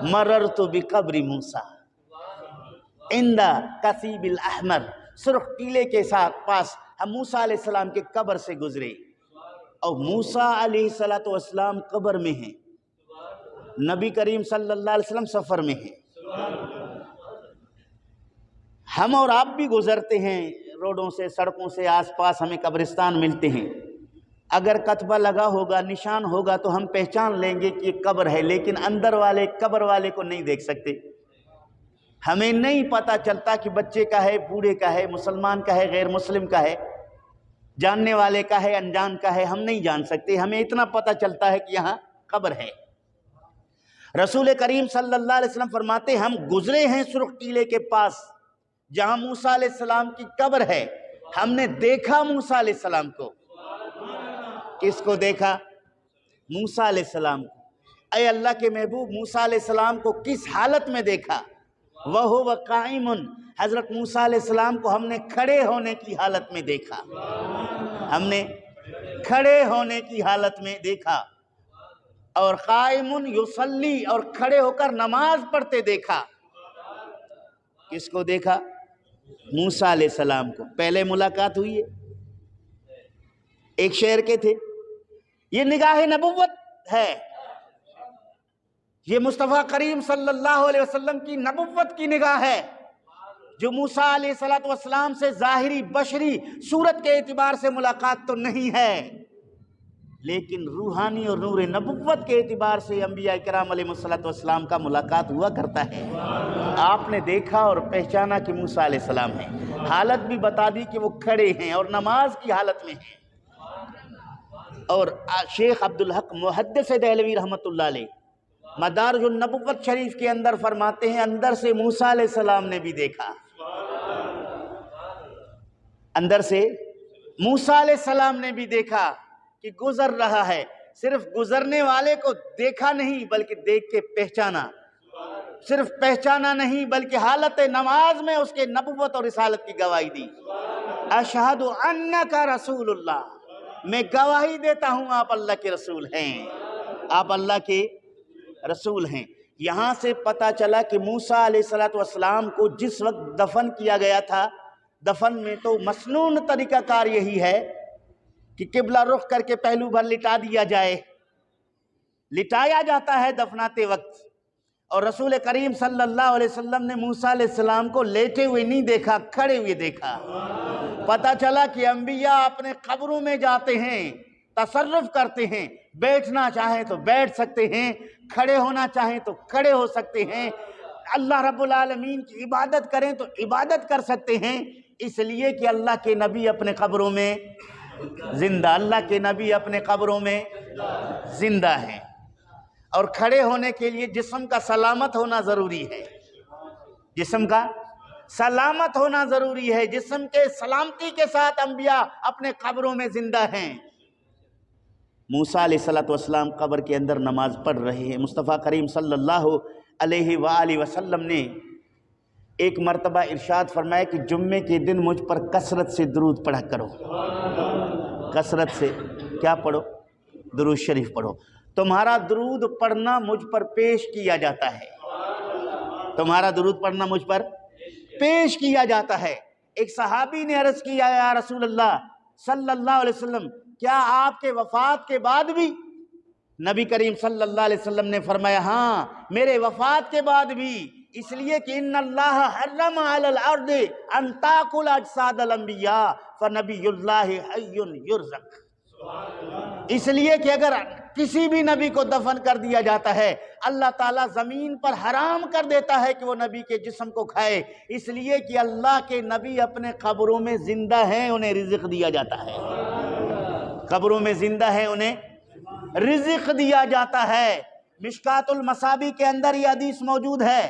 مررت بقبر موسیٰ عند کثیب الاحمر، سرخ ٹیلے کے ساتھ پاس ہم موسیٰ علیہ السلام کے قبر سے گزرے، اور موسیٰ علیہ السلام قبر میں ہیں، نبی کریم صلی اللہ علیہ وسلم سفر میں ہیں۔ ہم اور آپ بھی گزرتے ہیں روڈوں سے، سڑکوں سے، آس پاس ہمیں قبرستان ملتے ہیں، اگر کتبہ لگا ہوگا، نشان ہوگا تو ہم پہچان لیں گے کہ یہ قبر ہے، لیکن اندر والے قبر والے کو نہیں دیکھ سکتے۔ ہمیں نہیں پتہ چلتا کہ بچے کا ہے، بوڑھے کا ہے، مسلمان کا ہے، غیر مسلم کا ہے، جاننے والے کا ہے، انجان کا ہے، ہم نہیں جان سکتے۔ ہمیں اتنا پتہ چلتا ہے کہ یہاں قبر ہے۔ رسول کریم صلی اللہ علیہ وسلم فرماتے ہیں ہم گزرے ہیں سرخ ٹیلے کے پاس جہاں موسیٰ علیہ السلام کی قبر ہے، ہم نے دیکھا موسیٰ علیہ السلام کو۔ کس کو دیکھا؟ موسیٰ علیہ السلام کو۔ اے اللہ کے محبوب، موسیٰ علیہ السلام کو کس حالت میں دیکھا؟ وَهُوَ قَائِمٌ، حضرت موسیٰ علیہ السلام کو ہم نے کھڑے ہونے کی حالت میں دیکھا، ہم نے کھڑے ہونے کی حالت میں دیکھا، اور قائمٌ یصلی، اور کھڑے ہو کر نماز پڑھتے دیکھا۔ کس کو دیکھا؟ موسیٰ علیہ السلام کو۔ پہلے ملاقات ہوئی ہے، ایک شہر کے تھے، یہ نگاہ نبوت ہے، یہ مصطفیٰ کریم صلی اللہ علیہ وسلم کی نبوت کی نگاہ ہے، جو موسیٰ علیہ السلام سے ظاہری بشری صورت کے اعتبار سے ملاقات تو نہیں ہے، لیکن روحانی اور نور نبوت کے اعتبار سے انبیاء کرام علیہ السلام کا ملاقات ہوا کرتا ہے۔ آپ نے دیکھا اور پہچانا کہ موسیٰ علیہ السلام ہیں، حالت بھی بتا دی کہ وہ کھڑے ہیں اور نماز کی حالت میں ہیں۔ اور شیخ عبدالحق محدث دہلوی رحمۃ اللہ علیہ مدارج النبوت شریف کے اندر فرماتے ہیں اندر سے موسیٰ علیہ السلام نے بھی دیکھا، اندر سے موسیٰ علیہ السلام نے بھی دیکھا کہ گزر رہا ہے، صرف گزرنے والے کو دیکھا نہیں بلکہ دیکھ کے پہچانا، صرف پہچانا نہیں بلکہ حالت نماز میں اس کے نبوت اور رسالت کی گواہی دی۔ اشہد انک رسول اللہ، میں گواہی دیتا ہوں آپ اللہ کے رسول ہیں، آپ اللہ کے رسول ہیں۔ یہاں سے پتہ چلا کہ موسیٰ علیہ السلام کو جس وقت دفن کیا گیا تھا، دفن میں تو مسنون طریقہ کار یہی ہے کہ قبلہ رخ کر کے پہلو بھر لٹا دیا جائے، لٹایا جاتا ہے دفناتے وقت، اور رسول کریم صلی اللہ علیہ وسلم نے موسیٰ علیہ السلام کو لیٹے ہوئے نہیں دیکھا، کھڑے ہوئے دیکھا۔ پتہ چلا کہ انبیاء اپنے قبروں میں جاتے ہیں، تصرف کرتے ہیں، بیٹھنا چاہیں تو بیٹھ سکتے ہیں، کھڑے ہونا چاہیں تو کھڑے ہو سکتے ہیں، اللہ رب العالمین کی عبادت کریں تو عبادت کر سکتے ہیں، اس لیے کہ اللہ کے نبی اپنے قبروں میں زندہ، اللہ کے نبی اپنے قبروں میں زندہ ہیں۔ اور کھڑے ہونے کے لیے جسم کا سلامت ہونا ضروری ہے، جسم کا سلامت ہونا ضروری ہے، جسم کے سلامتی کے ساتھ انبیاء اپنے قبروں میں زندہ ہیں۔ موسیٰ علیہ السلام قبر کے اندر نماز پڑھ رہے ہیں۔ مصطفیٰ کریم صلی اللہ علیہ وآلہ وسلم نے ایک مرتبہ ارشاد فرمایا کہ جمعے کے دن مجھ پر کثرت سے درود پڑھا کرو، کثرت سے کیا پڑھو؟ درود شریف پڑھو، تمہارا درود پڑھنا مجھ پر پیش کیا جاتا ہے، تمہارا درود پڑھنا مجھ پر پیش کیا جاتا ہے۔ ایک صحابی نے عرض کیا یا رسول اللہ صلی اللہ علیہ وسلم، کیا آپ کے وفات کے بعد بھی؟ نبی کریم صلی اللہ علیہ وسلم نے فرمایا ہاں، میرے وفات کے بعد بھی، اس لیے کہ ان اللہ حرم علی الارض ان تاکل اجساد الانبیاء فنبی اللہ حی یرزق، اس لیے کہ اگر کسی بھی نبی کو دفن کر دیا جاتا ہے اللہ تعالیٰ زمین پر حرام کر دیتا ہے کہ وہ نبی کے جسم کو کھائے، اس لیے کہ اللہ کے نبی اپنے قبروں میں زندہ ہیں، انہیں رزق دیا جاتا ہے، قبروں میں زندہ ہیں، انہیں رزق دیا جاتا ہے۔ مشکات المصابیح کے اندر یہ حدیث موجود ہے،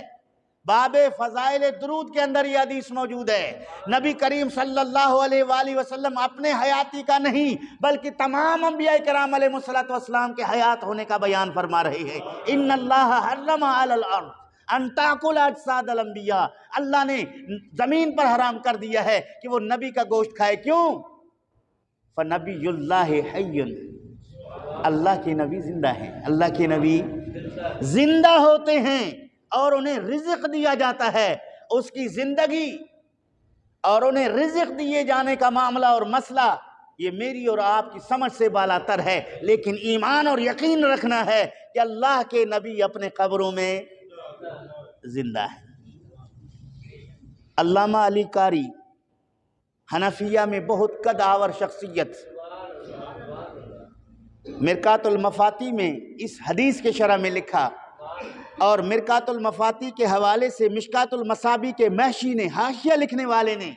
باب فضائل درود کے اندر یہ حدیث موجود ہے۔ نبی کریم صلی اللہ علیہ وآلہ وسلم اپنے حیاتی کا نہیں بلکہ تمام انبیاء کرام علیہ السلام کے حیات ہونے کا بیان فرما رہے ہیں۔ ان اللہ حرم علی الارض ان تاکل اجساد الانبیاء، اللہ نے زمین پر حرام کر دیا ہے کہ وہ نبی کا گوشت کھائے، کیوں؟ فنبی اللہ حی، اللہ کے نبی زندہ ہیں، اللہ کے نبی زندہ ہوتے ہیں اور انہیں رزق دیا جاتا ہے، اس کی زندگی اور انہیں رزق دیے جانے کا معاملہ اور مسئلہ یہ میری اور آپ کی سمجھ سے بالا تر ہے، لیکن ایمان اور یقین رکھنا ہے کہ اللہ کے نبی اپنے قبروں میں زندہ ہے۔ علامہ علی قاری حنفیہ میں بہت قدآور شخصیت، مرکات المفاتی میں اس حدیث کے شرح میں لکھا، اور مرکات المفاتی کے حوالے سے مشکات المصابی کے محشی نے، حاشیہ لکھنے والے نے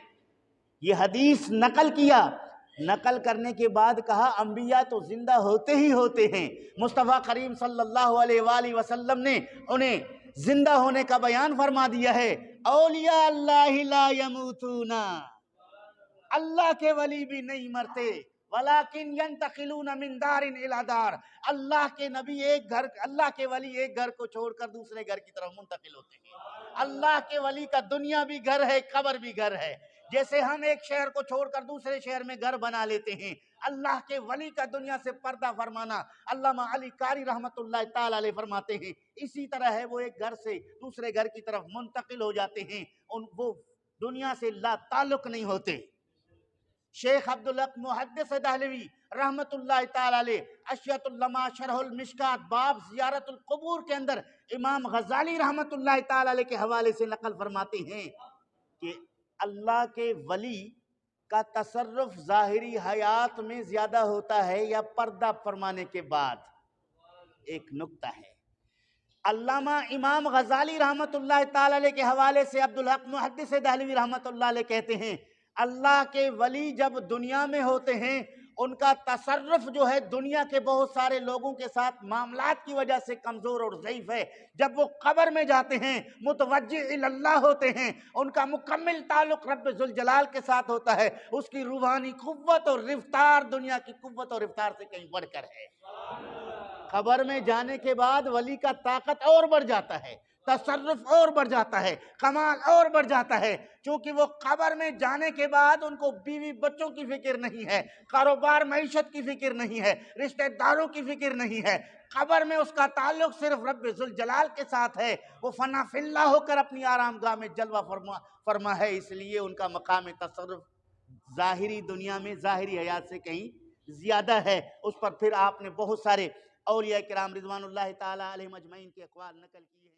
یہ حدیث نقل کیا۔ نقل کرنے کے بعد کہا انبیاء تو زندہ ہوتے ہی ہوتے ہیں، مصطفیٰ کریم صلی اللہ علیہ وآلہ وسلم نے انہیں زندہ ہونے کا بیان فرما دیا ہے۔ اولیاء اللہ لا یموتون، اللہ کے ولی بھی نہیں مرتے، ولیکن ینتقلون من دار الی دار، اللہ کے نبی اللہ کے ولی ایک گھر کو چھوڑ کر دوسرے گھر کی طرف منتقل ہوتے ہیں۔ اللہ کے ولی کا دنیا بھی گھر ہے، قبر بھی گھر ہے۔ جیسے ہم ایک شہر کو چھوڑ کر دوسرے شہر میں گھر بنا لیتے ہیں، اللہ کے ولی کا دنیا سے پردہ فرمانا علامہ علی قاری رحمت اللہ تعالی علیہ فرماتے ہیں، اسی طرح ہے، وہ ایک گھر سے دوسرے گھر کی طرف منتقل ہو جاتے ہیں، وہ دنیا سے لا تعلق نہیں ہوتے۔ شیخ عبدالحق محدث دہلوی رحمت اللہ تعالی علیہ اشیاۃ اللمع شرح المشکات باب زیارت القبور کے اندر امام غزالی رحمت اللہ تعالی علیہ کے حوالے سے نقل فرماتے ہیں کہ اللہ کے ولی کا تصرف ظاہری حیات میں زیادہ ہوتا ہے یا پردہ فرمانے کے بعد؟ ایک نکتہ ہے۔ علامہ امام غزالی رحمت اللہ تعالی علیہ کے حوالے سے عبدالحق محدث دہلوی رحمت اللہ علیہ کہتے ہیں اللہ کے ولی جب دنیا میں ہوتے ہیں ان کا تصرف جو ہے دنیا کے بہت سارے لوگوں کے ساتھ معاملات کی وجہ سے کمزور اور ضعیف ہے، جب وہ قبر میں جاتے ہیں متوجہ اللہ ہوتے ہیں، ان کا مکمل تعلق رب ذوالجلال کے ساتھ ہوتا ہے، اس کی روحانی قوت اور رفتار دنیا کی قوت اور رفتار سے کہیں بڑھ کر ہے۔ قبر میں جانے کے بعد ولی کا طاقت اور بڑھ جاتا ہے، تصرف اور بڑھ جاتا ہے، کمال اور بڑھ جاتا ہے، چونکہ وہ قبر میں جانے کے بعد ان کو بیوی بچوں کی فکر نہیں ہے، کاروبار معیشت کی فکر نہیں ہے، رشتہ داروں کی فکر نہیں ہے، قبر میں اس کا تعلق صرف رب ذوالجلال کے ساتھ ہے، وہ فنا فی اللہ ہو کر اپنی آرام گاہ میں جلوہ فرما ہے، اس لیے ان کا مقام تصرف ظاہری دنیا میں ظاہری حیات سے کہیں زیادہ ہے۔ اس پر پھر آپ نے بہت سارے اولیاء کرام رضوان اللہ تعالی علیہم اجمعین کے اقوال نقل کیے۔